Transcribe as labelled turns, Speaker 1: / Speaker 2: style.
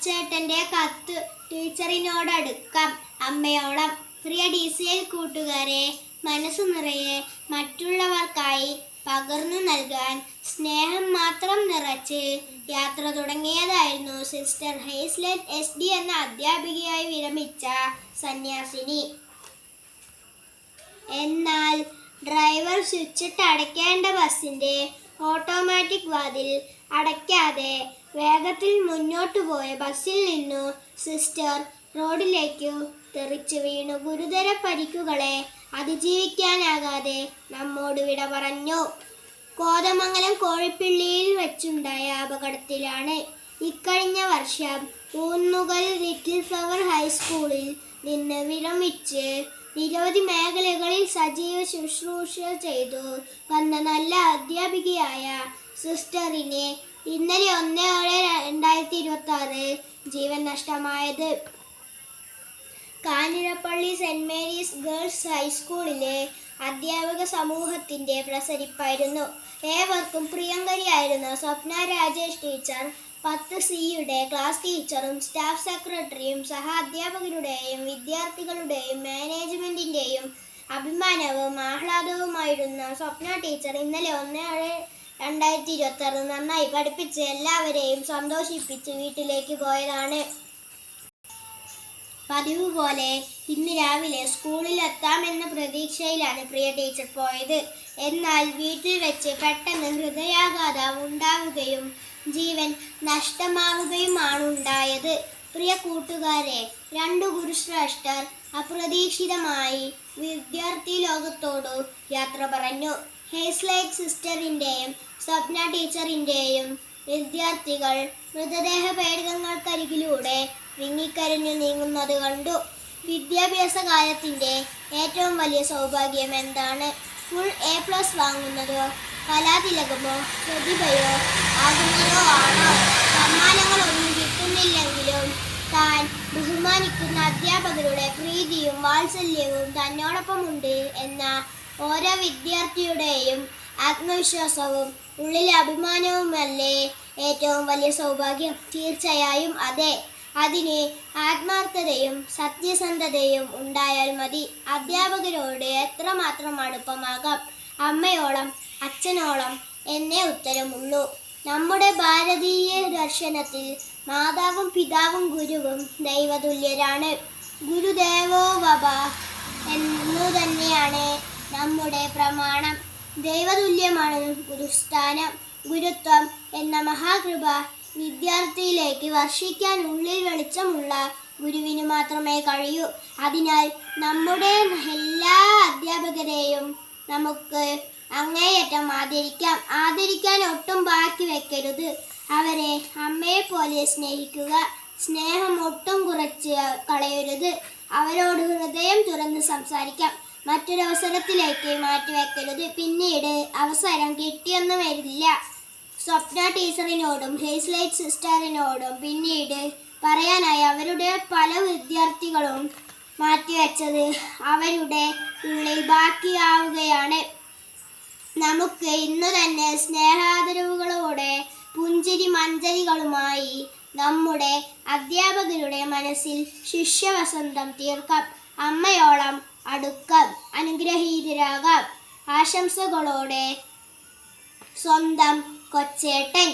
Speaker 1: കൊച്ചേട്ടൻ്റെ കത്ത് ടീച്ചറിനോടടുക്കാം. അമ്മയോളം. പ്രിയ DCL കൂട്ടുകാരെ, മനസ്സു നിറയെ മറ്റുള്ളവർക്കായി പകർന്നു നൽകാൻ സ്നേഹം മാത്രം നിറച്ച് യാത്ര തുടങ്ങിയതായിരുന്നു സിസ്റ്റർ ഹേസ്ലെറ്റ് SD എന്ന അധ്യാപികയായി വിരമിച്ച സന്യാസിനി. എന്നാൽ ഡ്രൈവർ സ്വിച്ചിട്ട് അടയ്ക്കേണ്ട ബസ്സിൻ്റെ ഓട്ടോമാറ്റിക് വാതിൽ അടയ്ക്കാതെ വേഗത്തിൽ മുന്നോട്ടു പോയ ബസ്സിൽ നിന്നു സിസ്റ്റർ റോഡിലേക്കു തെറിച്ചു വീണു. ഗുരുതര പരിക്കുകളെ അതിജീവിക്കാനാകാതെ നമ്മോട് വിട പറഞ്ഞു. കോതമംഗലം കോഴിപ്പിള്ളിയിൽ വെച്ചുണ്ടായ അപകടത്തിലാണ്. ഇക്കഴിഞ്ഞ വർഷം ഊന്നുകൽ ലിറ്റിൽ ഫ്ലവർ ഹൈസ്കൂളിൽ നിന്ന് വിരമിച്ച് നിരവധി മേഖലകളിൽ സജീവ ശുശ്രൂഷ ചെയ്തു വന്ന നല്ല അധ്യാപികയായ സിസ്റ്ററിന് ഇന്നലെ 1/7/2026 ജീവൻ നഷ്ടമായത്. കാഞ്ഞിരപ്പള്ളി സെന്റ് മേരീസ് ഗേൾസ് ഹൈസ്കൂളിലെ അധ്യാപക സമൂഹത്തിൻ്റെ പ്രസരിപ്പായിരുന്നു. ഏവർക്കും പ്രിയങ്കരിയായിരുന്ന സ്വപ്ന രാജേഷ് ടീച്ചർ 10C ക്ലാസ് ടീച്ചറും സ്റ്റാഫ് സെക്രട്ടറിയും സഹ അധ്യാപകരുടെയും വിദ്യാർത്ഥികളുടെയും മാനേജ്മെൻറ്റിൻ്റെയും അഭിമാനവും ആഹ്ലാദവുമായിരുന്ന സ്വപ്ന ടീച്ചർ ഇന്നലെ 1/7/2026 നന്നായി പഠിപ്പിച്ച് എല്ലാവരെയും സന്തോഷിപ്പിച്ച് വീട്ടിലേക്ക് പോയതാണ്. പതിവ് പോലെ ഇന്ന് രാവിലെ സ്കൂളിൽ എത്താമെന്ന പ്രതീക്ഷയിലാണ് പ്രിയ ടീച്ചർ പോയത്. എന്നാൽ വീട്ടിൽ വെച്ച് പെട്ടെന്ന് ഹൃദയാഘാതം ഉണ്ടാവുകയും ജീവൻ നഷ്ടമാവുകയുമാണുണ്ടായത്. പ്രിയ കൂട്ടുകാരെ, 2 ഗുരുശ്രേഷ്ഠർ അപ്രതീക്ഷിതമായി വിദ്യാർത്ഥി ലോകത്തോടു യാത്ര പറഞ്ഞു. ഹേസ്ലെറ്റ് സിസ്റ്ററിൻ്റെയും സ്വപ്ന ടീച്ചറിൻ്റെയും വിദ്യാർത്ഥികൾ മൃതദേഹ പേടകങ്ങൾക്കരികിലൂടെ വിങ്ങിക്കരഞ്ഞു നീങ്ങുന്നത് കണ്ടു. വിദ്യാഭ്യാസ കാലത്തിൻ്റെ ഏറ്റവും വലിയ സൗഭാഗ്യം എന്താണ്? ഫുൾ A+ വാങ്ങുന്നതോ കലാതിലകമോ പ്രതിഭയോ ആകുന്നതോ ആണോ? സമ്മാനങ്ങളൊന്നും കിട്ടുന്നില്ലെങ്കിലും താൻ ബഹുമാനിക്കുന്ന അധ്യാപകരുടെ പ്രീതിയും വാത്സല്യവും തന്നോടൊപ്പമുണ്ട് എന്ന ഓരോ വിദ്യാർത്ഥിയുടെയും ആത്മവിശ്വാസവും ഉള്ളിലെ അഭിമാനവുമല്ലേ ഏറ്റവും വലിയ സൗഭാഗ്യം? തീർച്ചയായും അതെ. അതിന് ആത്മാർത്ഥതയും സത്യസന്ധതയും ഉണ്ടായാൽ മതി. അധ്യാപകരോട് എത്രമാത്രം അടുപ്പമാകാം? അമ്മയോളം അച്ഛനോളം എന്നേ ഉത്തരമുള്ളൂ. നമ്മുടെ ഭാരതീയ ദർശനത്തിൽ മാതാവും പിതാവും ഗുരുവും ദൈവതുല്യരാണ്. ഗുരുദേവോ ഭവ എന്നു തന്നെയാണ് നമ്മുടെ പ്രമാണം. ദൈവതുല്യമാണ് ഗുരുസ്ഥാനം. ഗുരുത്വം എന്ന മഹാകൃപ വിദ്യാർത്ഥിയിലേക്ക് വർഷിക്കാൻ ഉള്ളിൽ വെളിച്ചമുള്ള ഗുരുവിന് മാത്രമേ കഴിയൂ. അതിനാൽ നമ്മുടെ എല്ലാ അധ്യാപകരെയും നമുക്ക് അങ്ങേയറ്റം ആദരിക്കാൻ ഒട്ടും ബാക്കി വെക്കരുത്. അവരെ അമ്മയെപ്പോലെ സ്നേഹിക്കുക. സ്നേഹം ഒട്ടും കുറച്ച് കളയരുത്. അവരോട് ഹൃദയം തുറന്ന് സംസാരിക്കാം. മറ്റൊരവസരത്തിലേക്ക് മാറ്റിവെക്കരുത്. പിന്നീട് അവസരം കിട്ടിയൊന്നും വരില്ല. സ്വപ്ന ടീച്ചറിനോടും ഹേസ്ലെറ്റ് സിസ്റ്ററിനോടും പിന്നീട് പറയാനായി അവരുടെ പല വിദ്യാർത്ഥികളും മാറ്റിവെച്ചത് അവരുടെ ഉള്ളിൽ ബാക്കിയാവുകയാണ്. നമുക്ക് ഇന്നു തന്നെ സ്നേഹാദരവുകളോടെ പുഞ്ചിരി മഞ്ചരികളുമായി നമ്മുടെ അധ്യാപകരുടെ മനസ്സിൽ ശിഷ്യവസന്തം തീർക്കാം. അമ്മയോളം അടുക്കാം. അനുഗ്രഹീതരാകാം. ആശംസകളോടെ സ്വന്തം കൊച്ചേട്ടൻ.